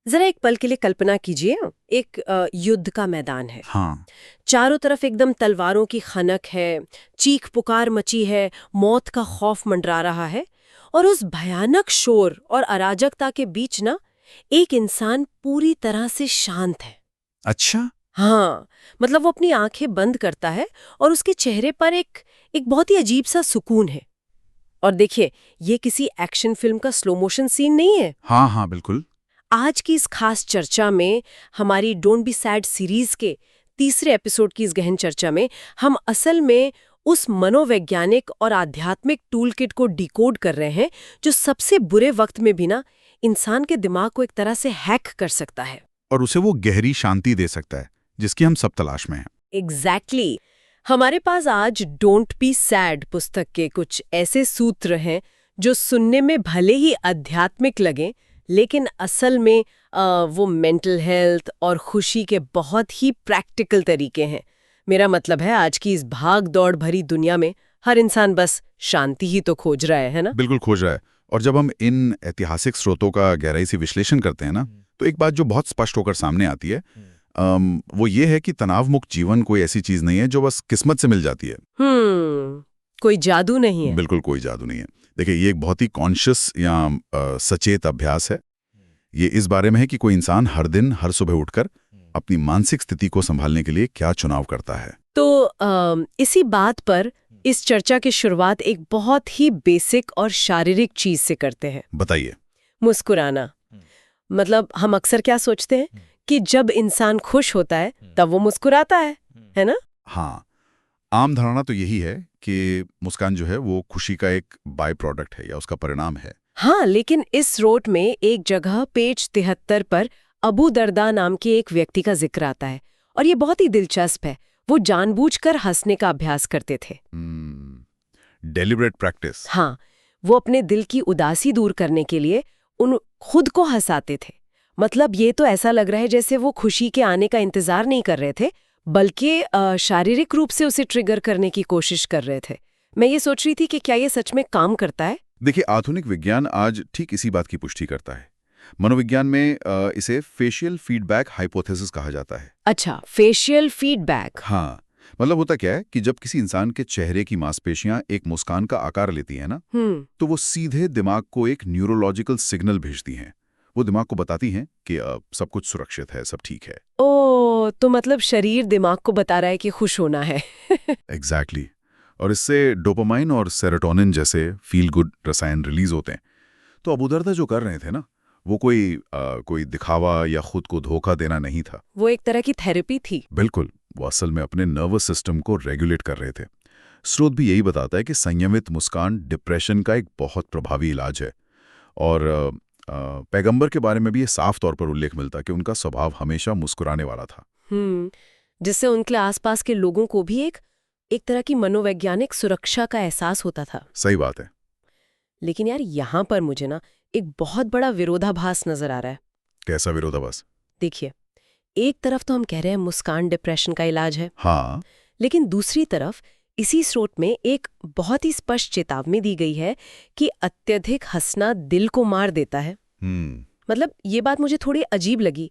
जरा एक पल के लिए कल्पना कीजिए, एक युद्ध का मैदान है। हाँ। चारों तरफ एकदम तलवारों की खनक है, चीख पुकार मची है, मौत का खौफ मंडरा रहा है। और उस भयानक शोर और अराजकता के बीच ना एक इंसान पूरी तरह से शांत है। अच्छा। हाँ, मतलब वो अपनी आंखें बंद करता है और उसके चेहरे पर एक एक बहुत ही अजीब सा सुकून है। और देखिए, ये किसी एक्शन फिल्म का स्लो मोशन सीन नहीं है। हाँ हाँ, बिल्कुल। आज की इस खास चर्चा में, हमारी डोंट बी सैड सीरीज के तीसरे एपिसोड की इस गहन चर्चा में, हम असल में उस मनोवैज्ञानिक और आध्यात्मिक टूलकिट को डिकोड कर रहे हैं जो सबसे बुरे वक्त में भी ना इंसान के दिमाग को एक तरह से हैक कर सकता है। और उसे वो गहरी शांति दे सकता है जिसकी हम सब तलाश में हैं। एग्जैक्टली हमारे पास आज डोंट बी सैड पुस्तक के कुछ ऐसे सूत्र हैं जो सुनने में भले ही आध्यात्मिक लगें, लेकिन असल में वो मेंटल हेल्थ और खुशी के बहुत ही प्रैक्टिकल तरीके हैं। मेरा मतलब है, आज की इस भाग दौड़ भरी दुनिया में हर इंसान बस शांति ही तो खोज रहा है ना? बिल्कुल खोज रहा है। और जब हम इन ऐतिहासिक स्रोतों का गहराई से विश्लेषण करते हैं ना, तो एक बात जो बहुत स्पष्ट होकर सामने आती है, वो ये है कि तनाव मुक्त जीवन कोई ऐसी चीज नहीं है जो बस किस्मत से मिल जाती है। कोई जादू नहीं है। बिल्कुल कोई जादू नहीं है। देखिए, ये एक बहुत ही कॉन्शियस या सचेत अभ्यास है। ये इस बारे में है कि कोई इंसान हर दिन हर सुबह उठकर अपनी मानसिक स्थिति को संभालने के लिए क्या चुनाव करता है। तो इसी बात पर इस चर्चा की शुरुआत एक बहुत ही बेसिक और शारीरिक चीज से करते हैं। बताइए। मुस्कुराना। मतलब हम अक्सर क्या सोचते हैं कि जब इंसान खुश होता है तब वो मुस्कुराता है ना? हाँ, आम धारणा तो यही है कि मुस्कान जो है वो खुशी का एक बाय प्रोडक्ट है या उसका परिणाम है। हाँ, लेकिन इस रोट में एक जगह पेज 73 पर अबू दरदा नाम के एक व्यक्ति का जिक्र आता है और ये बहुत ही दिलचस्प है। वो जानबूझकर हंसने का अभ्यास करते थे। Deliberate practice. हाँ, वो अपने दिल की उदासी दूर करने के लिए उन खुद को हंसाते थे। मतलब ये तो ऐसा लग रहा है जैसे वो खुशी के आने का इंतजार नहीं कर रहे थे, बल्कि शारीरिक रूप से उसे ट्रिगर करने की कोशिश कर रहे थे। मैं ये सोच रही थी कि क्या ये सच में काम करता है? देखिए, आधुनिक विज्ञान आज ठीक इसी बात की पुष्टि करता है। मनोविज्ञान में इसे फेशियल फीडबैक हाइपोथेसिस कहा जाता है। अच्छा, फेशियल फीडबैक। हाँ, मतलब होता क्या है कि जब किसी इंसान के चेहरे की मांसपेशियां एक मुस्कान का आकार लेती हैं ना, तो वो सीधे दिमाग को एक न्यूरोलॉजिकल सिग्नल भेजती हैं। वो दिमाग को बताती हैं कि सब कुछ सुरक्षित है, सब ठीक है। ओ, तो मतलब शरीर दिमाग को बता रहा है कि खुश होना है। एग्जैक्टली। और इससे डोपामाइन और सेरोटोनिन जैसे फील गुड रसायन रिलीज होते हैं। तो अबू दरदा जो कर रहे थे ना, वो कोई दिखावा या खुद को धोखा देना नहीं था। वो एक तरह की थेरेपी थी। बिल्कुल, वो असल में अपने नर्वस सिस्टम को रेगुलेट कर रहे थे। स्रोत भी यही बताता है कि संयमित मुस्कान डिप्रेशन का एक बहुत प्रभावी इलाज है। और पैगंबर के बारे में भी ये साफ तौर पर उल्लेख मिलता कि उनका स्वभाव हमेशा मुस्कुराने वाला था। जिससे उनके आसपास के लोगों को भी एक तरह की मनोवैज्ञानिक सुरक्षा का एहसास होता था। सही बात है। लेकिन यार, यहाँ पर मुझे ना एक बहुत बड़ा विरोधाभास नजर आ रहा है। कैसा विरोधाभास? देखिए, एक तरफ तो हम कह रहे हैं मुस्कान डिप्रेशन का इलाज है। हाँ। लेकिन दूसरी तरफ इसी स्रोत में एक बहुत ही स्पष्ट चेतावनी दी गई है कि अत्यधिक हंसना दिल को मार देता है। मतलब ये बात मुझे थोड़ी अजीब लगी।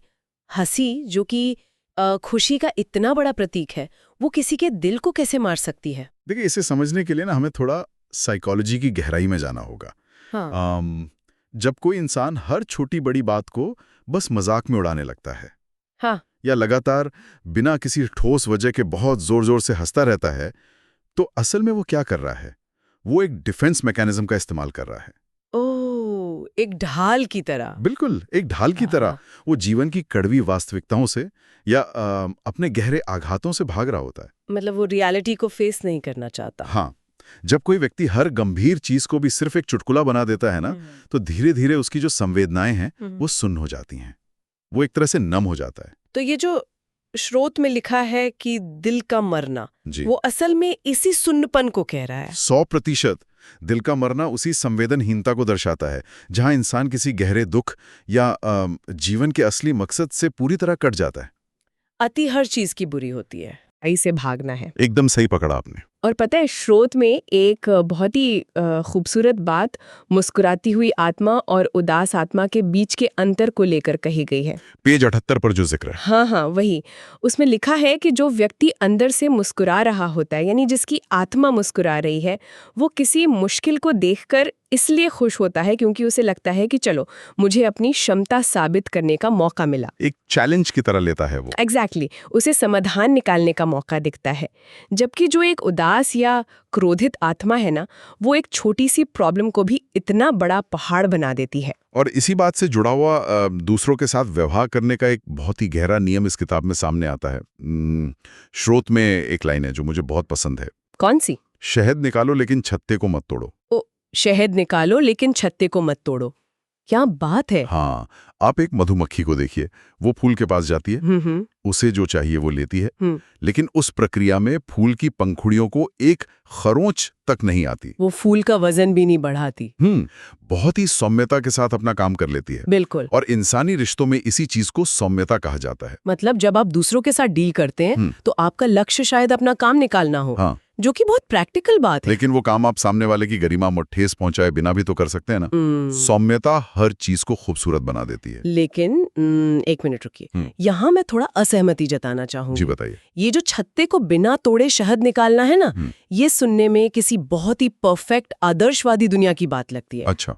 हंसी, जो कि खुशी का इतना बड़ा प्रतीक है, वो किसी के दिल को कैसे मार सकती है? देखिए, इसे समझने के लिए ना हमें थोड़ा साइकोलॉजी की गहराई में जाना होगा। हाँ। जब कोई इंसान हर छोटी बड़ी बात को बस मजाक में उड़ाने लगता है, हाँ। या लगातार बिना किसी ठोस वजह के बहुत जोर जोर से हंसता रहता है, तो असल में वो क्या कर रहा है? वो एक डिफेंस मैकेनिज्म का इस्तेमाल कर रहा है। ओह, एक ढाल की तरह। बिल्कुल, एक ढाल की तरह। वो जीवन की कड़वी वास्तविकताओं से या अपने गहरे आघातों से भाग रहा होता है। मतलब वो रियलिटी को फेस नहीं करना चाहता। हाँ, जब कोई व्यक्ति हर गंभीर चीज को भी सिर्फ एक चुटकुला बना देता है ना, तो धीरे धीरे उसकी जो संवेदनाएं हैं वो सुन्न हो जाती हैं। वो एक तरह से नम हो जाता है। तो ये जो स्रोत में लिखा है कि दिल का मरना, वो असल में इसी सुन्नपन को कह रहा है। 100% दिल का मरना उसी संवेदनहीनता को दर्शाता है जहां इंसान किसी गहरे दुख या जीवन के असली मकसद से पूरी तरह कट जाता है। अति हर चीज की बुरी होती है, ऐसे भागना है। एकदम सही पकड़ा आपने। और पता है, स्रोत में एक बहुत ही खूबसूरत बात मुस्कुराती हुई आत्मा और उदास आत्मा के बीच के अंतर को लेकर कही गई है। पेज 78 पर जो जिक्र है। हाँ हाँ, वही। उसमें लिखा है कि जो व्यक्ति अंदर से मुस्कुरा रहा होता है, यानी जिसकी आत्मा मुस्कुरा रही है, वो किसी मुश्किल को देखकर इसलिए खुश होता है क्योंकि उसे लगता है कि चलो, मुझे अपनी क्षमता साबित करने का मौका मिला। एक चैलेंज की तरह लेता है वो। एग्जैक्टली, उसे समाधान निकालने का मौका दिखता है। जबकि जो एक उदास या क्रोधित आत्मा है ना, वो एक छोटी सी प्रॉब्लम को भी इतना बड़ा पहाड़ बना देती है। और इसी बात से जुड़ा हुआ दूसरों के साथ व्यवहार करने का एक बहुत ही गहरा नियम इस किताब में सामने आता है। स्रोत में एक लाइन है जो मुझे बहुत पसंद है। कौन सी? शहद निकालो लेकिन छत्ते को मत तोड़ो। शहद निकालो लेकिन छत्ते को मत तोड़ो। क्या बात है। हाँ, आप एक मधुमक्खी को देखिए, वो फूल के पास जाती है, उसे जो चाहिए वो लेती है, लेकिन उस प्रक्रिया में फूल की पंखुड़ियों को एक खरोंच तक नहीं आती। वो फूल का वजन भी नहीं बढ़ाती। बहुत ही सौम्यता के साथ अपना काम कर लेती है। बिल्कुल। और इंसानी रिश्तों में इसी चीज को सौम्यता कहा जाता है। मतलब जब आप दूसरों के साथ डील करते हैं तो आपका लक्ष्य शायद अपना काम निकालना हो। हाँ, जो कि बहुत प्रैक्टिकल बात है। लेकिन वो काम आप सामने वाले की गरिमा और ठेस पहुंचाए बिना भी तो कर सकते हैं ना। सौम्यता हर चीज को खूबसूरत बना देती है। लेकिन एक मिनट रुकिए, यहाँ मैं थोड़ा असहमति जताना चाहूंगी। जी बताइए। ये जो छत्ते को बिना तोड़े शहद निकालना है ना, ये सुनने में किसी बहुत ही परफेक्ट आदर्शवादी दुनिया की बात लगती है। अच्छा।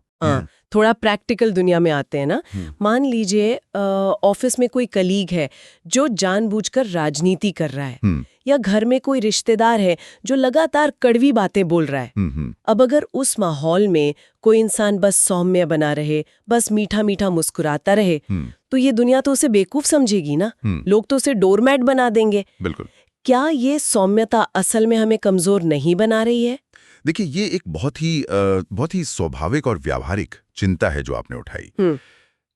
थोड़ा प्रैक्टिकल दुनिया में आते हैं ना। मान लीजिए ऑफिस में कोई कलीग है जो जानबूझकर राजनीति कर रहा है, या घर में कोई रिश्तेदार है जो लगातार कड़वी बातें बोल रहा है। अब अगर उस माहौल में कोई इंसान बस सौम्य बना रहे, बस मीठा मीठा मुस्कुराता रहे, तो ये दुनिया तो उसे बेवकूफ समझेगी ना। लोग तो उसे डोरमैट बना देंगे। बिल्कुल। क्या ये सौम्यता असल में हमें कमजोर नहीं बना रही है? देखिए, ये एक बहुत ही स्वाभाविक और व्यावहारिक चिंता है जो आपने उठाई।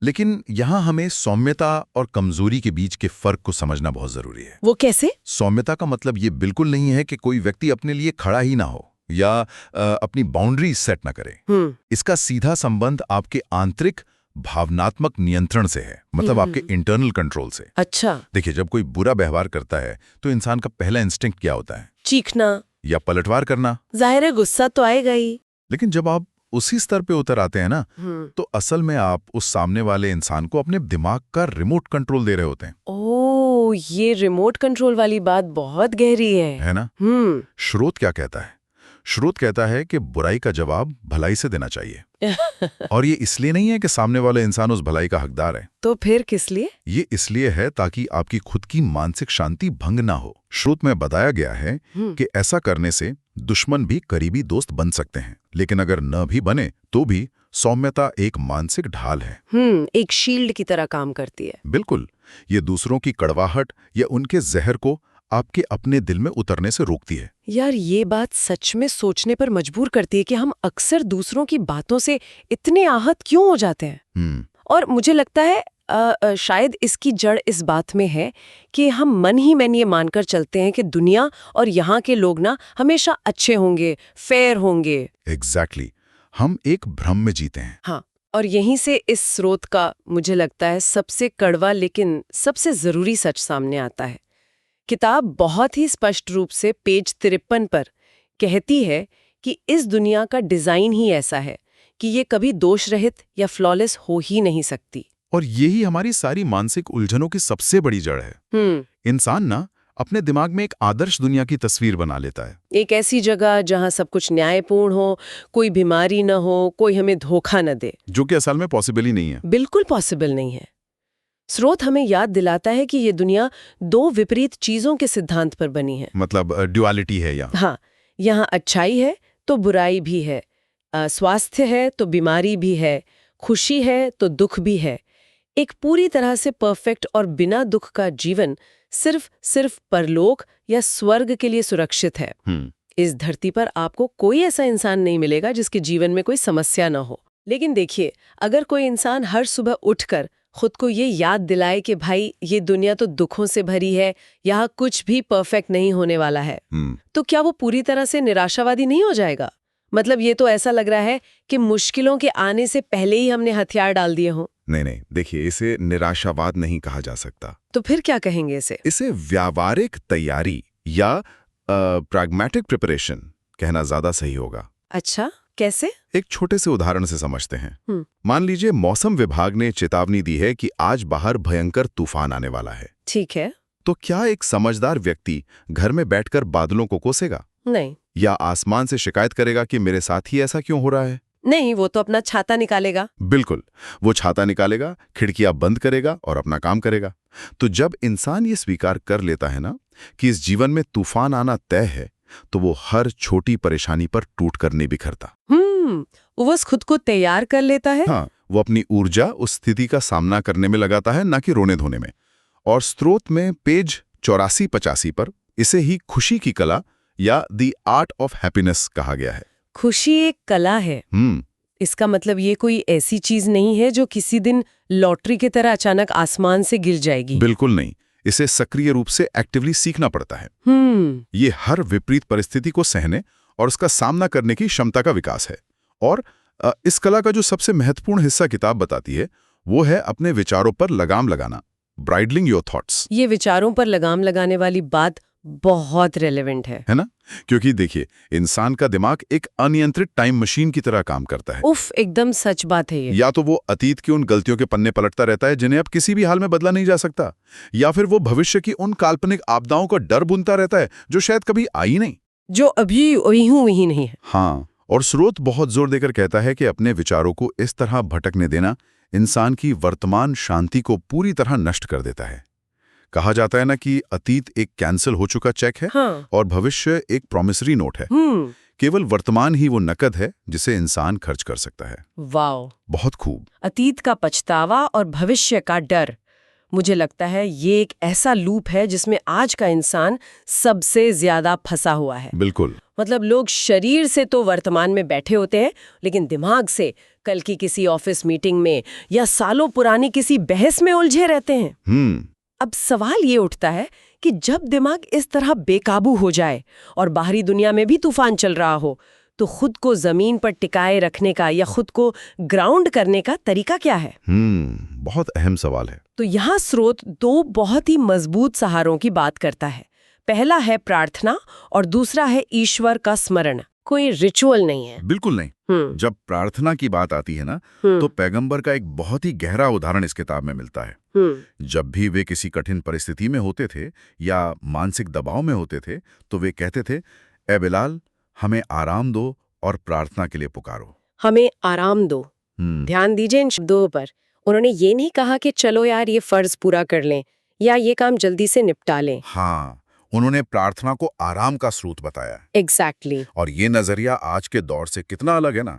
लेकिन यहाँ हमें सौम्यता और कमजोरी के बीच के फर्क को समझना बहुत जरूरी है। वो कैसे? सौम्यता का मतलब ये बिल्कुल नहीं है कि कोई व्यक्ति अपने लिए खड़ा ही ना हो या अपनी बाउंड्री सेट ना करे। इसका सीधा संबंध आपके आंतरिक भावनात्मक नियंत्रण से है, मतलब आपके इंटरनल कंट्रोल से। अच्छा। देखिए, जब कोई बुरा व्यवहार करता है तो इंसान का पहला इंस्टिंक्ट क्या होता है? चीखना या पलटवार करना। जाहिर है गुस्सा तो आएगा ही। लेकिन जब आप उसी स्तर पे उतर आते हैं ना, तो असल में आप उस सामने वाले इंसान को अपने दिमाग का रिमोट कंट्रोल दे रहे होते हैं। ओह, ये रिमोट कंट्रोल वाली बात बहुत गहरी है ना? स्रोत क्या कहता है? स्रोत कहता है कि बुराई का जवाब भलाई से देना चाहिए। और ये इसलिए नहीं है कि सामने वाले इंसान उस भलाई का हकदार है। तो फिर किस लिए? ये इसलिए है ताकि आपकी खुद की मानसिक शांति भंग ना हो। स्रोत में बताया गया है कि ऐसा करने से दुश्मन भी करीबी दोस्त बन सकते हैं, लेकिन अगर न भी बने तो भी सौम्यता एक मानसिक ढाल है। एक शील्ड की तरह काम करती है। बिल्कुल। ये दूसरों की कड़वाहट या उनके जहर को आपके अपने दिल में उतरने से रोकती है। यार, ये बात सच में सोचने पर मजबूर करती है कि हम अक्सर दूसरों की बातों से इतने आहत क्यों हो जाते हैं। और मुझे लगता है शायद इसकी जड़ इस बात में है कि हम मन ही मन ये मानकर चलते हैं कि दुनिया और यहाँ के लोग ना हमेशा अच्छे होंगे, फेयर होंगे। एग्जैक्टली। हम एक भ्रम में जीते हैं। हाँ, और यहीं से इस स्रोत का मुझे लगता है सबसे कड़वा लेकिन सबसे जरूरी सच सामने आता है। किताब बहुत ही स्पष्ट रूप से पेज 53 पर कहती है कि इस दुनिया का डिजाइन ही ऐसा है कि ये कभी दोष रहित या फ्लॉलेस हो ही नहीं सकती। और यही हमारी सारी मानसिक उलझनों की सबसे बड़ी जड़ है। इंसान ना अपने दिमाग में एक आदर्श दुनिया की तस्वीर बना लेता है। एक ऐसी जगह जहां सब कुछ न्यायपूर्ण हो, कोई बीमारी न हो, कोई हमें धोखा न दे, जो कि असल में पॉसिबल ही नहीं है। बिल्कुल पॉसिबल नहीं है। स्रोत हमें याद दिलाता है कि ये दुनिया दो विपरीत चीजों के सिद्धांत पर बनी है। मतलब ड्युअलिटी है यहाँ। हाँ, यहाँ अच्छाई है तो बुराई भी है, स्वास्थ्य है तो बीमारी भी है, खुशी है तो दुख भी है। एक पूरी तरह से परफेक्ट और बिना दुख का जीवन सिर्फ परलोक या स्वर्ग के लिए सुरक्षित है। इस धरती पर आपको कोई ऐसा इंसान नहीं मिलेगा जिसके जीवन में कोई समस्या न हो। लेकिन देखिए, अगर कोई इंसान हर सुबह उठकर खुद को ये याद दिलाए कि भाई ये दुनिया तो दुखों से भरी है, यहाँ कुछ भी परफेक्ट नहीं होने वाला है, तो क्या वो पूरी तरह से निराशावादी नहीं हो जाएगा? मतलब ये तो ऐसा लग रहा है कि मुश्किलों के आने से पहले ही हमने हथियार डाल दिए हों। नहीं, देखिए, इसे निराशावाद नहीं कहा जा सकता। तो फिर क्या कहेंगे इसे? इसे व्यावहारिक तैयारी या pragmatic preparation कहना ज्यादा सही होगा। अच्छा, कैसे? एक छोटे से उदाहरण से समझते हैं। हम्म। मान लीजिए मौसम विभाग ने चेतावनी दी है कि आज बाहर भयंकर तूफान आने वाला है। ठीक है। तो क्या एक समझदार व्यक्ति घर में बैठकर बादलों को कोसेगा नहीं। या आसमान से शिकायत करेगा कि मेरे साथ ही ऐसा क्यों हो रहा है? नहीं, वो तो अपना छाता निकालेगा। बिल्कुल, वो छाता निकालेगा, खिड़कियां बंद करेगा और अपना काम करेगा। तो जब इंसान ये स्वीकार कर लेता है ना कि इस जीवन में तूफान आना तय है, तो वो हर छोटी परेशानी पर टूट कर नहीं बिखरता। वो बस खुद को तैयार कर लेता है। हाँ, वो अपनी ऊर्जा उस स्थिति का सामना करने में लगाता है, ना कि रोने धोने में। और स्रोत में पेज 84-85 पर इसे ही खुशी की कला या द आर्ट ऑफ हैप्पीनेस कहा गया है। खुशी एक कला है। इसका मतलब ये कोई ऐसी चीज नहीं है जो किसी दिन लॉटरी की तरह अचानक आसमान से गिर जाएगी। बिल्कुल नहीं, इसे सक्रिय रूप से एक्टिवली सीखना पड़ता है। ये हर विपरीत परिस्थिति को सहने और उसका सामना करने की क्षमता का विकास है। और इस कला का जो सबसे महत्वपूर्ण हिस्सा किताब बताती है, वो है अपने विचारों पर लगाम लगाना, ब्राइडलिंग योर थॉट्स। ये विचारों पर लगाम लगाने वाली बात बहुत रेलेवेंट है ना? क्योंकि देखिए, इंसान का दिमाग एक अनियंत्रित टाइम मशीन की तरह काम करता है। उफ, एकदम सच बात है ये। या तो वो अतीत की उन गलतियों के पन्ने पलटता रहता है जिन्हें अब किसी भी हाल में बदला नहीं जा सकता, या फिर वो भविष्य की उन काल्पनिक आपदाओं का डर बुनता रहता है जो शायद कभी आई नहीं, जो अभी वही नहीं है। हाँ, और स्रोत बहुत जोर देकर कहता है कि अपने विचारों को इस तरह भटकने देना इंसान की वर्तमान शांति को पूरी तरह नष्ट कर देता है। कहा जाता है ना कि अतीत एक कैंसिल हो चुका चेक है, हाँ। और भविष्य एक प्रॉमिसरी नोट है। केवल वर्तमान ही वो नकद है जिसे इंसान खर्च कर सकता है। वाओ, बहुत खूब। अतीत का पछतावा और भविष्य का डर, मुझे लगता है ये एक ऐसा लूप है जिसमें आज का इंसान सबसे ज्यादा फंसा हुआ है। बिल्कुल। मतलब लोग शरीर से तो वर्तमान में बैठे होते हैं, लेकिन दिमाग से कल की किसी ऑफिस मीटिंग में या सालों पुरानी किसी बहस में उलझे रहते हैं। अब सवाल ये उठता है कि जब दिमाग इस तरह बेकाबू हो जाए और बाहरी दुनिया में भी तूफान चल रहा हो, तो खुद को जमीन पर टिकाए रखने का या खुद को ग्राउंड करने का तरीका क्या है? बहुत अहम सवाल है। तो यहाँ स्रोत दो बहुत ही मजबूत सहारों की बात करता है। पहला है प्रार्थना और दूसरा है ईश्वर का स्मरण। कोई रिचुअल नहीं है। बिल्कुल नहीं। जब प्रार्थना की बात आती है ना, तो पैगंबर का एक बहुत ही गहरा उदाहरण इस किताब में मिलता है। जब भी वे किसी कठिन परिस्थिति में होते थे या मानसिक दबाव में होते थे, तो वे कहते थे, ए बिलाल, हमें आराम दो और प्रार्थना के लिए पुकारो। हमें आराम दो। ध्यान दीजिए इन शब्दों पर। उन्होंने ये नहीं कहा कि चलो यार ये फर्ज पूरा कर लें या ये काम जल्दी से निपटा लें। हाँ, उन्होंने प्रार्थना को आराम का स्रोत बताया। एग्जैक्टली। और ये नजरिया आज के दौर से कितना अलग है ना।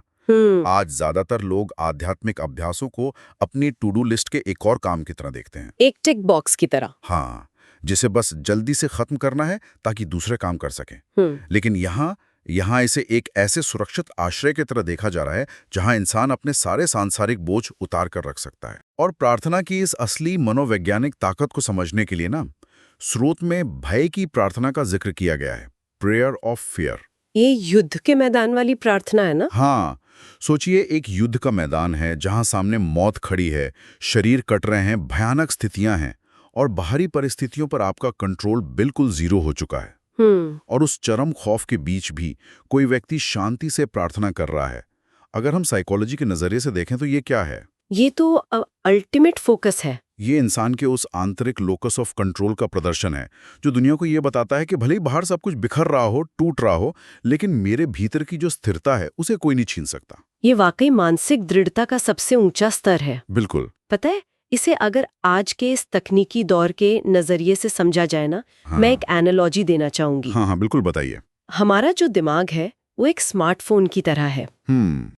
आज ज्यादातर लोग आध्यात्मिक अभ्यासों को अपनी टू डू लिस्ट के एक और काम की तरह देखते हैं, एक टिक बॉक्स की तरह। हाँ, जिसे बस जल्दी से खत्म करना है ताकि दूसरे काम कर सकें। लेकिन यहाँ इसे एक ऐसे सुरक्षित आश्रय की तरह देखा जा रहा है जहां इंसान अपने सारे सांसारिक बोझ उतार कर रख सकता है। और प्रार्थना की इस असली मनोवैज्ञानिक ताकत को समझने के लिए ना, स्रोत में भय की प्रार्थना का जिक्र किया गया है, प्रेयर ऑफ फियर। ये युद्ध के मैदान वाली प्रार्थना है ना? हाँ, सोचिए एक युद्ध का मैदान है जहां सामने मौत खड़ी है, शरीर कट रहे हैं, भयानक स्थितियां हैं और बाहरी परिस्थितियों पर आपका कंट्रोल बिल्कुल जीरो हो चुका है। और उस चरम खौफ के बीच भी कोई व्यक्ति शांति से प्रार्थना कर रहा है। अगर हम साइकोलॉजी के नजरिए से देखें तो ये क्या है? ये तो अल्टीमेट फोकस है। ये इंसान के उस आंतरिक लोकस ऑफ कंट्रोल का प्रदर्शन है जो दुनिया को ये बताता है कि भले ही बाहर सब कुछ बिखर रहा हो, टूट रहा हो, लेकिन मेरे भीतर की जो स्थिरता है उसे कोई नहीं छीन सकता। ये वाकई मानसिक दृढ़ता का सबसे ऊंचा स्तर है। बिल्कुल। पता है, इसे अगर आज के इस तकनीकी दौर के नजरिए से समझा जाए ना, मैं एक एनालॉजी देना चाहूंगी। हाँ, बिल्कुल, बताइए। हमारा जो दिमाग है वो एक स्मार्टफोन की तरह है।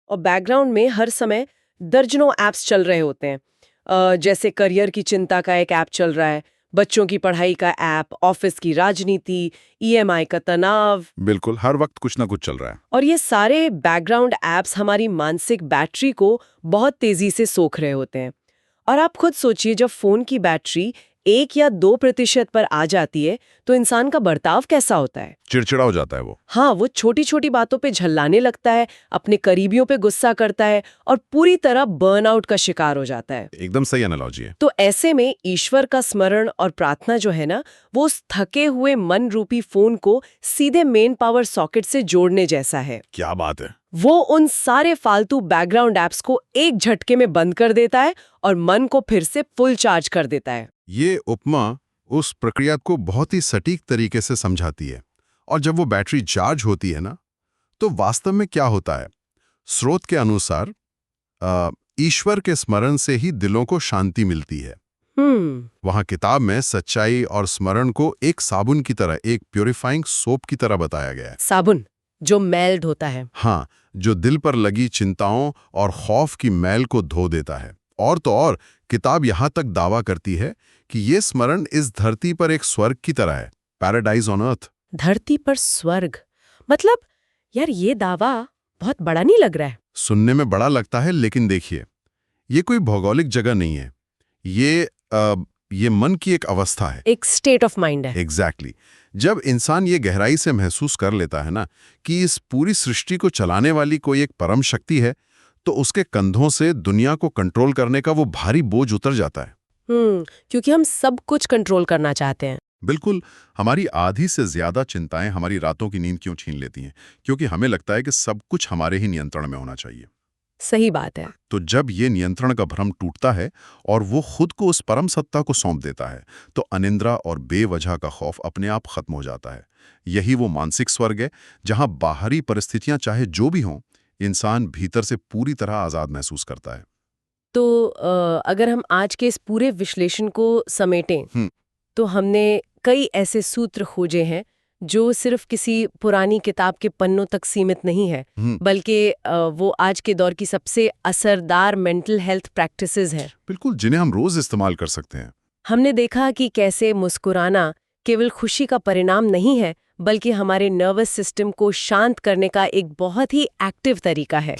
और बैकग्राउंड में हर समय दर्जनों एप्स चल रहे होते हैं। जैसे करियर की चिंता का एक ऐप चल रहा है, बच्चों की पढ़ाई का ऐप, ऑफिस की राजनीति, EMI का तनाव। बिल्कुल, हर वक्त कुछ ना कुछ चल रहा है। और ये सारे बैकग्राउंड एप्स हमारी मानसिक बैटरी को बहुत तेजी से सोख रहे होते हैं। और आप खुद सोचिए, जब फोन की बैटरी 1 या 2% पर आ जाती है तो इंसान का बर्ताव कैसा होता है? चिड़चिड़ा हो जाता है वो। हाँ, वो छोटी छोटी बातों पे झल्लाने लगता है, अपने करीबियों पे गुस्सा करता है और पूरी तरह बर्नआउट का शिकार हो जाता है। एकदम सही एनालॉजी है। तो ऐसे में ईश्वर का स्मरण और प्रार्थना जो है ना, वो उस थके हुए मन रूपी फोन को सीधे मेन पावर सॉकेट से जोड़ने जैसा है। क्या बात है। वो उन सारे फालतू बैकग्राउंड एप्स को एक झटके में बंद कर देता है और मन को फिर से फुल चार्ज कर देता है। ये उपमा उस प्रक्रिया को बहुत ही सटीक तरीके से समझाती है। और जब वो बैटरी चार्ज होती है ना, तो वास्तव में क्या होता है? स्रोत के अनुसार ईश्वर के स्मरण से ही दिलों को शांति मिलती है। वहां किताब में सच्चाई और स्मरण को एक साबुन की तरह, एक प्योरीफाइंग सोप की तरह बताया गया है। साबुन जो मैल ढोता है। हाँ, जो दिल पर लगी चिंताओं और खौफ की मैल को धो देता है। और तो और किताब यहाँ तक दावा करती है कि ये स्मरण इस धरती पर एक स्वर्ग की तरह है, पैराडाइज ऑन अर्थ। धरती पर स्वर्ग, मतलब यार ये दावा बहुत बड़ा नहीं लग रहा है? सुनने में बड़ा लगता है, लेकिन देखिए, ये कोई भौगोलिक जगह नहीं है। ये मन की एक अवस्था है, एक स्टेट ऑफ माइंड है। एग्जैक्टली। जब इंसान ये गहराई से महसूस कर लेता है ना कि इस पूरी सृष्टि को चलाने वाली कोई एक परम शक्ति है, तो उसके कंधों से दुनिया को कंट्रोल करने का वो भारी बोझ उतर जाता है। क्योंकि हम सब कुछ कंट्रोल करना चाहते हैं। बिल्कुल। हमारी आधी से ज्यादा चिंताएं हमारी रातों की नींद क्यों छीन लेती हैं? क्योंकि हमें लगता है कि सब कुछ हमारे ही नियंत्रण में होना चाहिए। सही बात है। तो जब ये नियंत्रण का भ्रम टूटता है और वो खुद को उस परम सत्ता को सौंप देता है, तो अनिद्रा और बेवजह का खौफ अपने आप खत्म हो जाता है। यही वो मानसिक स्वर्ग है जहां बाहरी परिस्थितियां चाहे जो भी हों, इंसान भीतर से पूरी तरह आजाद महसूस करता है। तो अगर हम आज के इस पूरे विश्लेषण को समेटें, तो हमने कई ऐसे सूत्र खोजे हैं जो सिर्फ किसी पुरानी किताब के पन्नों तक सीमित नहीं है, बल्कि वो आज के दौर की सबसे असरदार मेंटल हेल्थ प्रैक्टिसेस हैं। बिल्कुल, जिन्हें हम रोज इस्तेमाल कर सकते हैं। हमने देखा कि कैसे मुस्कुराना केवल खुशी का परिणाम नहीं है, बल्कि हमारे नर्वस सिस्टम को शांत करने का एक बहुत ही एक्टिव तरीका है।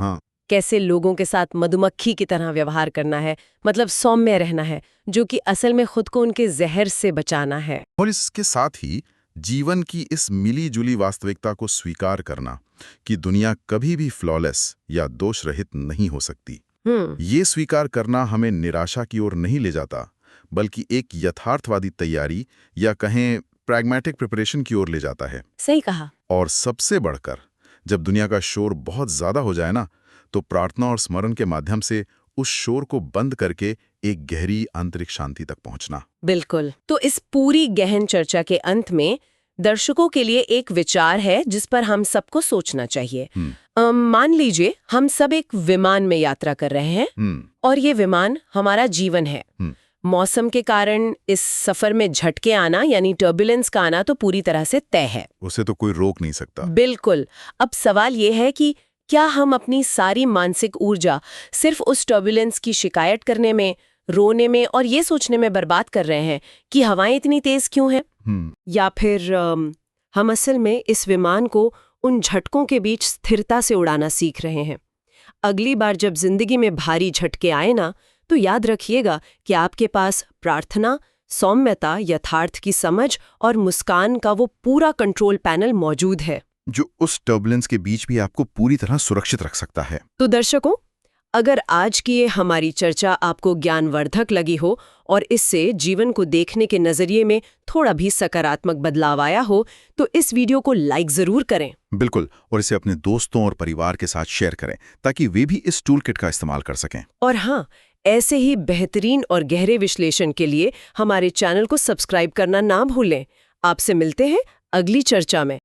कैसे लोगों के साथ मधुमक्खी की तरह व्यवहार करना है, मतलब सौम्य रहना है, जो कि असल में खुद को उनके जहर से बचाना है। और इसके साथ ही जीवन की इस मिली जुली वास्तविकता को स्वीकार करना कि दुनिया कभी भी फ्लॉलेस या दोष रहित नहीं हो सकती। ये स्वीकार करना हमें निराशा की ओर नहीं ले जाता, बल्कि एक यथार्थवादी तैयारी या कहें प्रैग्मेटिक प्रिपरेशन की ओर ले जाता है। सही कहा। और सबसे बढ़कर, जब दुनिया का शोर बहुत ज्यादा हो जाए ना, तो प्रार्थना और स्मरण के माध्यम से उस शोर को बंद करके एक गहरी आंतरिक शांति तक पहुंचना। बिल्कुल। तो इस पूरी गहन चर्चा के अंत में दर्शकों के लिए एक विचार है जिस पर हम सबको सोचना चाहिए। मान लीजिए हम सब एक विमान में यात्रा कर रहे हैं और ये विमान हमारा जीवन है। मौसम के कारण इस सफर में झटके आना यानी टर्बुलेंस का आना तो पूरी तरह से तय है, उसे तो कोई रोक नहीं सकता। बिल्कुल। अब सवाल ये है कि क्या हम अपनी सारी मानसिक ऊर्जा सिर्फ उस टर्बुलेंस की शिकायत करने में, रोने में और ये सोचने में बर्बाद कर रहे हैं कि हवाएं इतनी तेज क्यों हैं? या फिर हम असल में इस विमान को उन झटकों के बीच स्थिरता से उड़ाना सीख रहे हैं? अगली बार जब जिंदगी में भारी झटके आए ना, तो याद रखिएगा कि आपके पास प्रार्थना, सौम्यता, यथार्थ की समझ और मुस्कान का वो पूरा कंट्रोल पैनल मौजूद है, जो उस टर्बुलेंस के बीच भी आपको पूरी तरह सुरक्षित रख सकता है। तो दर्शकों, अगर आज की ये हमारी चर्चा आपको ज्ञानवर्धक लगी हो और इससे जीवन को देखने के नजरिए में थोड़ा भी सकारात्मक बदलाव आया हो, तो इस वीडियो को लाइक जरूर करें। बिल्कुल, और इसे अपने दोस्तों और परिवार के साथ शेयर करें ताकि वे भी इस टूल किट का इस्तेमाल कर सकें। और हाँ, ऐसे ही बेहतरीन और गहरे विश्लेषण के लिए हमारे चैनल को सब्सक्राइब करना ना भूलें। आपसे मिलते हैं अगली चर्चा में।